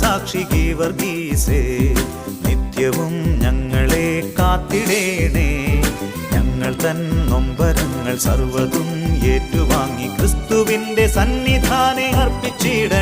സാക്ഷി ഗീവർഗീസേ, നിത്യവും ഞങ്ങളെ കാത്തിടേണേ. ഞങ്ങൾ തൻ നൊമ്പരങ്ങൾ സർവ്വതും ഏറ്റുവാങ്ങി ക്രിസ്തുവിന്റെ സന്നിധാനെ അർപ്പിച്ചിട